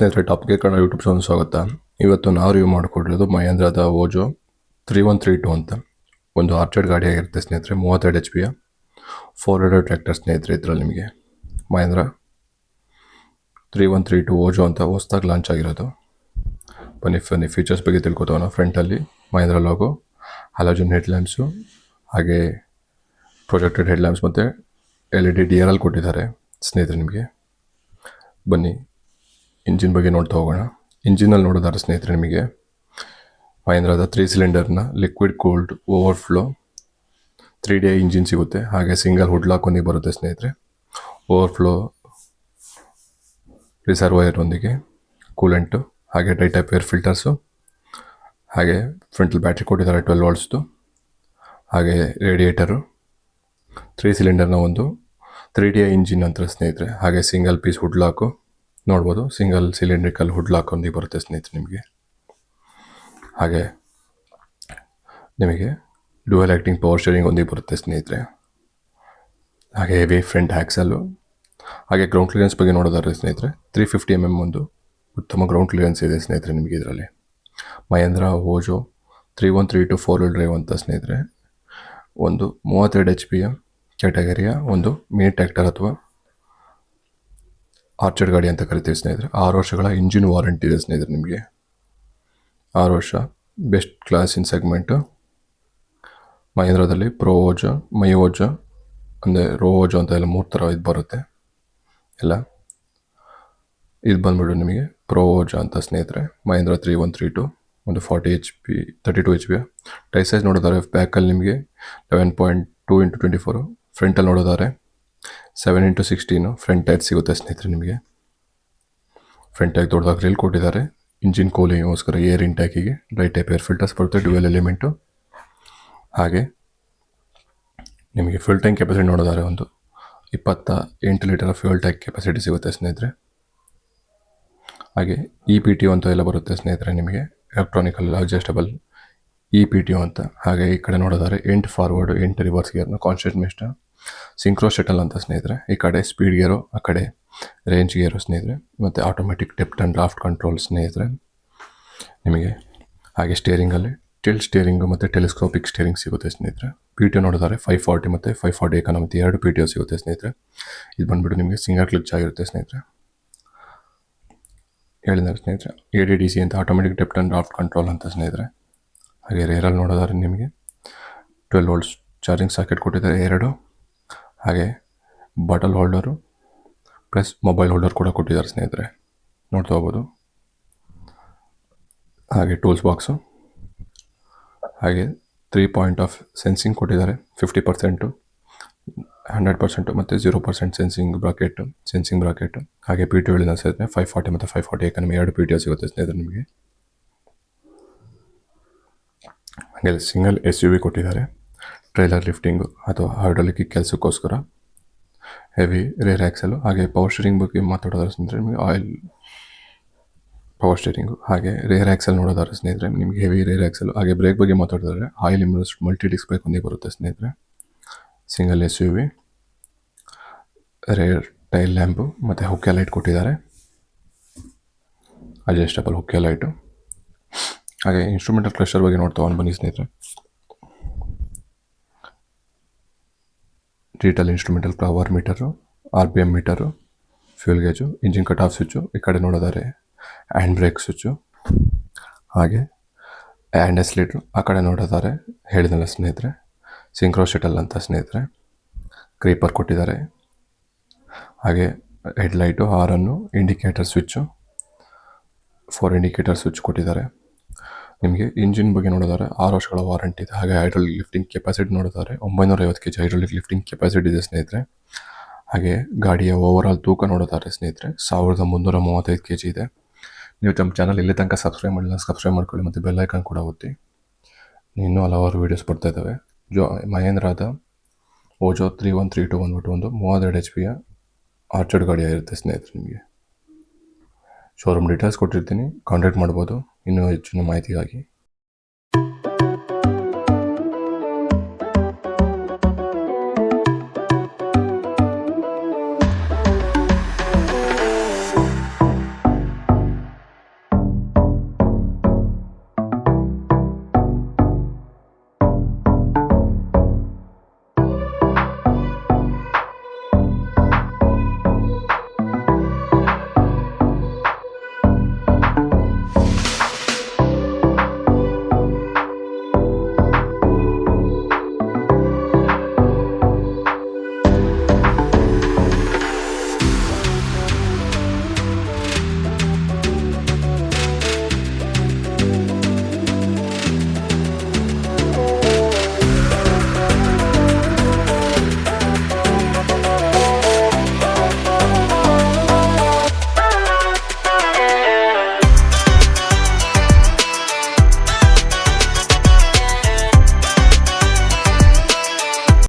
ಸ್ನೇಹಿತರೆ, topic Kannada YouTube channel ಸ್ವಾಗತ. ಇವತ್ತು ನಾವು ರಿವ್ಯೂ ಮಾಡಿಕೊಡಿರೋದು ಮಹೇಂದ್ರದ ಓಜೋ 3132 ಅಂತ ಒಂದು ಆರ್ಚರ್ಡ್ ಗಾಡಿ ಆಗಿರುತ್ತೆ ಸ್ನೇಹಿತರೆ. 32 HP 400 ಟ್ರ್ಯಾಕ್ಟರ್ ಸ್ನೇಹಿತರೆ. ಇದರಲ್ಲಿ ನಿಮಗೆ ಮಹೇಂದ್ರ 3132 ಓಜೋ ಅಂತ ಹೊಸದಾಗಿ ಲಾಂಚ್ ಆಗಿರೋದು. ಬನ್ನಿ ಫೀಚರ್ಸ್ ಬಗ್ಗೆ ತಿಳ್ಕೊತವನ. ಫ್ರಂಟಲ್ಲಿ Mahindra logo, halogen head lamps, ಹಾಗೆ ಪ್ರೊಜೆಕ್ಟೆಡ್ ಹೆಡ್ ಲ್ಯಾಂಪ್ಸ್ ಮತ್ತು LED DRL ಕೊಟ್ಟಿದ್ದಾರೆ ಸ್ನೇಹಿತರೆ ನಿಮಗೆ. ಬನ್ನಿ ಇಂಜಿನ್ ಬಗ್ಗೆ ನೋಡ್ತಾ ಹೋಗೋಣ. ಇಂಜಿನಲ್ಲಿ ನೋಡೋದಾದ್ರೆ ಸ್ನೇಹಿತರೆ, ನಿಮಗೆ ಮಹೇಂದ್ರದ 3 ಸಿಲಿಂಡರ್ನ liquid cooled overflow 3DI engine ಸಿಗುತ್ತೆ. ಹಾಗೆ ಸಿಂಗಲ್ ಹುಡ್ ಲಾಕ್ ಒಂದಿಗೆ ಬರುತ್ತೆ ಸ್ನೇಹಿತರೆ. ಓವರ್ಫ್ಲೋ ರಿಸರ್ವಾಯರ್ ಒಂದಿಗೆ, ಕೂಲೆಂಟು, ಹಾಗೆ ಡ್ರೈ ಟೈಪ್ ಏರ್ ಫಿಲ್ಟರ್ಸು, ಹಾಗೆ ಫ್ರಂಟಲ್ ಬ್ಯಾಟ್ರಿ ಕೊಟ್ಟಿದ್ದಾರೆ 12 ವೋಲ್ಟ್ಸ್ದು, ಹಾಗೆ ರೇಡಿಯೇಟರು, 3 ಸಿಲಿಂಡರ್ನ ಒಂದು 3DI ಇಂಜಿನ್ ಅಂತ ಸ್ನೇಹಿತರೆ. ಹಾಗೆ ಸಿಂಗಲ್ ಪೀಸ್ ಹುಡ್ ಲಾಕು ನೋಡ್ಬೋದು, ಸಿಂಗಲ್ ಸಿಲಿಂಡ್ರಿಕಲ್ ಹುಡ್ ಲಾಕ್ ಒಂದಿಗೆ ಬರುತ್ತೆ ಸ್ನೇಹಿತರೆ ನಿಮಗೆ. ಹಾಗೆ ನಿಮಗೆ ಡ್ಯುಯಲ್ ಆ್ಯಕ್ಟಿಂಗ್ ಪವರ್ ಶೇರಿಂಗ್ ಒಂದಿಗೆ ಬರುತ್ತೆ ಸ್ನೇಹಿತರೆ. ಹಾಗೆ ಹೆವಿ ಫ್ರಂಟ್ ಆ್ಯಕ್ಸಲ್ಲು. ಹಾಗೆ ಗ್ರೌಂಡ್ ಕ್ಲಿಯರೆನ್ಸ್ ಬಗ್ಗೆ ನೋಡೋದಾದ್ರೆ ಸ್ನೇಹಿತರೆ, 350 mm ಒಂದು ಉತ್ತಮ ಗ್ರೌಂಡ್ ಕ್ಲಿಯರೆನ್ಸ್ ಇದೆ ಸ್ನೇಹಿತರೆ ನಿಮಗೆ ಇದರಲ್ಲಿ. ಮಹೇಂದ್ರ ಓಜೋ 3132 4-wheel drive ಅಂತ ಸ್ನೇಹಿತರೆ. ಒಂದು 32 HP ಕ್ಯಾಟಗರಿಯ ಒಂದು ಮಿನಿ ಟ್ರ್ಯಾಕ್ಟರ್ ಅಥವಾ ಆರ್ಚರ್ಡ್ ಗಾಡಿ ಅಂತ ಕರಿತೀವಿ ಸ್ನೇಹಿತರೆ. 6 ವರ್ಷಗಳ ಇಂಜಿನ್ ವಾರಂಟಿ ಇದೆ ಸ್ನೇಹಿತರೆ ನಿಮಗೆ. 6 ವರ್ಷ ಬೆಸ್ಟ್ ಕ್ಲಾಸ್ ಇನ್ ಸೆಗ್ಮೆಂಟು. ಮಹೇಂದ್ರದಲ್ಲಿ ಪ್ರೋ ಓಜೋ, ಮೈ ಓಜೋ, ಅಂದರೆ ರೋ ಓಜೋ ಅಂತ ಎಲ್ಲ 3 ಥರ ಇದು ಬರುತ್ತೆ ಎಲ್ಲ. ಇದು ಬಂದ್ಬಿಟ್ಟು ನಿಮಗೆ ಪ್ರೋ ಓಜೋ ಅಂತ ಸ್ನೇಹಿತರೆ. ಮಹೇಂದ್ರ 3132 ಒಂದು 40 HP 32 HP. ಟೈರ್ ಸೈಜ್ ನೋಡೋದಾರೆ ಬ್ಯಾಕಲ್ಲಿ ನಿಮಗೆ 11.2 × 24, ಫ್ರಂಟಲ್ಲಿ ನೋಡೋದಾರೆ 7 × 16 ಫ್ರಂಟ್ ಟೈರ್ ಸಿಗುತ್ತೆ ಸ್ನೇಹಿತರೆ ನಿಮಗೆ. ಫ್ರಂಟ್ ಟ್ಯಾಗ್ ದೊಡ್ಡದಾಗಿ ಗ್ರಿಲ್ ಕೊಟ್ಟಿದ್ದಾರೆ. ಇಂಜಿನ್ ಕೂಲಿಂಗೋಸ್ಕರ ಏರ್ ಇಂಟ್ಯಾಕಿಗೆ ಡ್ರೈ ಟೈಪ್ ಏರ್ ಫಿಲ್ಟರ್ಸ್ ಬರುತ್ತೆ, ಡ್ಯುಯಲ್ ಎಲಿಮೆಂಟು. ಹಾಗೆ ನಿಮಗೆ ಫ್ಯೂಲ್ ಟ್ಯಾಂಕ್ ಕೆಪಾಸಿಟಿ ನೋಡೋದಾರೆ ಒಂದು 28 ಲೀಟರ್ ಫ್ಯೂಲ್ ಟ್ಯಾಂಕ್ ಕೆಪಾಸಿಟಿ ಸಿಗುತ್ತೆ ಸ್ನೇಹಿತರೆ. ಹಾಗೆ EPTO ಅಂತ ಎಲ್ಲ ಬರುತ್ತೆ ಸ್ನೇಹಿತರೆ ನಿಮಗೆ, ಎಲೆಕ್ಟ್ರಾನಿಕಲ್ ಅಡ್ಜಸ್ಟಬಲ್ EPTO ಅಂತ. ಹಾಗೆ ಈ ಕಡೆ ನೋಡೋದಾರೆ 8 ಫಾರ್ವರ್ಡ್ 8 ರಿವರ್ಸ್ ಗೇರ್ನ ಕಾನ್ಸ್ಟೆಂಟ್ ಮಿಸ್ಟ್ ಸಿಂಕ್ರೋ ಶಟಲ್ ಅಂತ ಸ್ನೇಹಿತರೆ. ಈ ಕಡೆ ಸ್ಪೀಡ್ ಗೇರು, ಆ ಕಡೆ ರೇಂಜ್ ಗೇರು ಸ್ನೇಹಿತರೆ. ಮತ್ತು automatic depth and draft control ಸ್ನೇಹಿತರೆ ನಿಮಗೆ. ಹಾಗೆ ಸ್ಟೇರಿಂಗಲ್ಲಿ ಟಿಲ್ಟ್ ಸ್ಟೇರಿಂಗು ಮತ್ತು ಟೆಲಿಸ್ಕೋಪಿಕ್ ಸ್ಟೇರಿಂಗ್ ಸಿಗುತ್ತೆ ಸ್ನೇಹಿತರೆ. PTO ನೋಡಿದರೆ 540 ಮತ್ತು 540 ಎಕಾನಮಿ 2 PTO ಸಿಗುತ್ತೆ ಸ್ನೇಹಿತರೆ. ಇದು ಬಂದುಬಿಟ್ಟು ನಿಮಗೆ ಸಿಂಗಲ್ ಕ್ಲಚ್ ಆಗಿರುತ್ತೆ ಸ್ನೇಹಿತರೆ. ಹೇಳಿದ್ದಾರೆ ಸ್ನೇಹಿತರೆ ADDC ಅಂತ, automatic depth and draft control ಅಂತ ಸ್ನೇಹಿತರೆ. ಹಾಗೆ ರೇರಲ್ಲಿ ನೋಡೋದಾದ್ರೆ ನಿಮಗೆ 12 ವೋಲ್ಟ್ಸ್ ಚಾರ್ಜಿಂಗ್ ಸಾಕೆಟ್ ಕೊಟ್ಟಿದ್ದಾರೆ 2. ಹಾಗೆ bottle holder plus mobile holder ಕೂಡ ಕೊಟ್ಟಿದ್ದಾರೆ ಸ್ನೇಹಿತರೆ, ನೋಡ್ತಾ ಹೋಗ್ಬೋದು. ಹಾಗೆ ಟೂಲ್ಸ್ ಬಾಕ್ಸು, ಹಾಗೆ 3 ಪಾಯಿಂಟ್ ಆಫ್ ಸೆನ್ಸಿಂಗ್ ಕೊಟ್ಟಿದ್ದಾರೆ. 50%, 100% ಮತ್ತು 0% ಸೆನ್ಸಿಂಗ್ ಬ್ರಾಕೆಟು. ಹಾಗೆ PTO ಹೇಳಿದ ಸ್ನೇಹಿತರೆ 540 ಮತ್ತು 540 ಎಕಾನಮಿ 2 PTO ಸಿಗುತ್ತೆ ಸ್ನೇಹಿತರೆ ನಿಮಗೆ. ಹಾಗೆ ಸಿಂಗಲ್ SUV ಕೊಟ್ಟಿದ್ದಾರೆ, ಟ್ರೈಲರ್ ಲಿಫ್ಟಿಂಗು ಅಥವಾ ಹೈಡ್ರಾಲಿಕ್ ಕೆಲಸಕ್ಕೋಸ್ಕರ. Heavy rear axle. ಹಾಗೆ ಪವರ್ ಸ್ಟೀರಿಂಗ್ ಬಗ್ಗೆ ಮಾತಾಡೋದಾದ್ರೆ ಸ್ನೇಹಿತರೆ ನಿಮಗೆ ಆಯಿಲ್ ಪವರ್ ಸ್ಟೀರಿಂಗು. ಹಾಗೆ ರೇರ್ ಆ್ಯಕ್ಸಲ್ ನೋಡೋದಾದ್ರೆ ಸ್ನೇಹಿತರೆ ನಿಮಗೆ ಹೆವಿ ರೇರ್ ಆ್ಯಕ್ಸಲು. ಹಾಗೆ ಬ್ರೇಕ್ ಬಗ್ಗೆ ಮಾತಾಡಿದ್ರೆ ಆಯಿಲ್ ಇಮ್ಯೂಸ್ ಮಲ್ಟಿ ಡಿಸ್ಕ್ ಬ್ರೇಕ್ ಒಂದೇ ಬರುತ್ತೆ ಸ್ನೇಹಿತರೆ. Single SUV, rear tail lamp ಮತ್ತು ಹುಕ್ಕೆ ಲೈಟ್ ಕೊಟ್ಟಿದ್ದಾರೆ, ಅಡ್ಜಸ್ಟಬಲ್ ಹುಕ್ಕೆ ಲೈಟು. ಹಾಗೆ ಇನ್ಸ್ಟ್ರೂಮೆಂಟಲ್ ಕ್ಲಸ್ಟರ್ ಬಗ್ಗೆ ನೋಡ್ತಾ ಬನ್ನಿ ಸ್ನೇಹಿತರೆ. Digital instrumental power meter, RPM meter, fuel gauge, engine cut off switch. ಈ ಕಡೆ ನೋಡೋದಾರೆ ಹ್ಯಾಂಡ್ ಬ್ರೇಕ್ ಸ್ವಿಚ್ಚು, ಹಾಗೆ ಹ್ಯಾಂಡ್ ಎಸ್ಲೇಟ್ರು. ಆ ಕಡೆ ನೋಡೋದಾರೆ ಹೇಳಿದಲ್ಲ ಸ್ನೇಹಿತರೆ ಸಿಂಕ್ರೋ ಶಟಲ್ ಅಂತ ಸ್ನೇಹಿತರೆ. ಕ್ರೀಪರ್ ಕೊಟ್ಟಿದ್ದಾರೆ. ಹಾಗೆ headlight, horn, indicator switch, 4 indicator switch ಕೊಟ್ಟಿದ್ದಾರೆ ನಿಮಗೆ. ಇಂಜಿನ್ ಬಗ್ಗೆ ನೋಡೋದಾರೆ 6 ವರ್ಷಗಳ ವಾರಂಟಿ ಇದೆ. ಹಾಗೆ ಹೈಡ್ರಾಲಿಕ್ ಲಿಫ್ಟಿಂಗ್ ಕೆಪಾಸಿಟಿ ನೋಡೋದಾರೆ 950 kg ಹೈಡ್ರಾಲಿಕ್ ಲಿಫ್ಟಿಂಗ್ ಕೆಪಾಸಿಟಿ ಇದೆ ಸ್ನೇಹಿತರೆ. ಹಾಗೆ ಗಾಡಿಯ ಓವರಾಲ್ ತೂಕ ನೋಡೋದಾದ್ರೆ ಸ್ನೇಹಿತರೆ 1335 kg ಇದೆ. ನೀವು ನಮ್ಮ ಚಾನಲ್ ಇಲ್ಲಿ ತನಕ ಸಬ್ಸ್ಕ್ರೈಬ್ ಮಾಡಿಲ್ಲ, ಸಬ್ಸ್ಕ್ರೈಬ್ ಮಾಡ್ಕೊಳ್ಳಿ ಮತ್ತು ಬೆಲ್ ಐಕಾನ್ ಕೂಡ ಒತ್ತಿ. ಇನ್ನೂ ಹಲವಾರು ವೀಡಿಯೋಸ್ ಬರ್ತಾ ಇದ್ದಾವೆ. ಮಹೇಂದ್ರದ ಓಜೋ 3132 ಬಂದ್ಬಿಟ್ಟು ಒಂದು 32 HP ಆರ್ಚರ್ಡ್ ಗಾಡಿ ಆಗಿರುತ್ತೆ ಸ್ನೇಹಿತರೆ ನಿಮಗೆ. ಶೋರೂಮ್ ಡೀಟೇಲ್ಸ್ ಕೊಟ್ಟಿರ್ತೀನಿ, ಕಾಂಟ್ಯಾಕ್ಟ್ ಮಾಡ್ಬೋದು ಇನ್ನೂ ಹೆಚ್ಚಿನ ಮಾಹಿತಿಗಾಗಿ.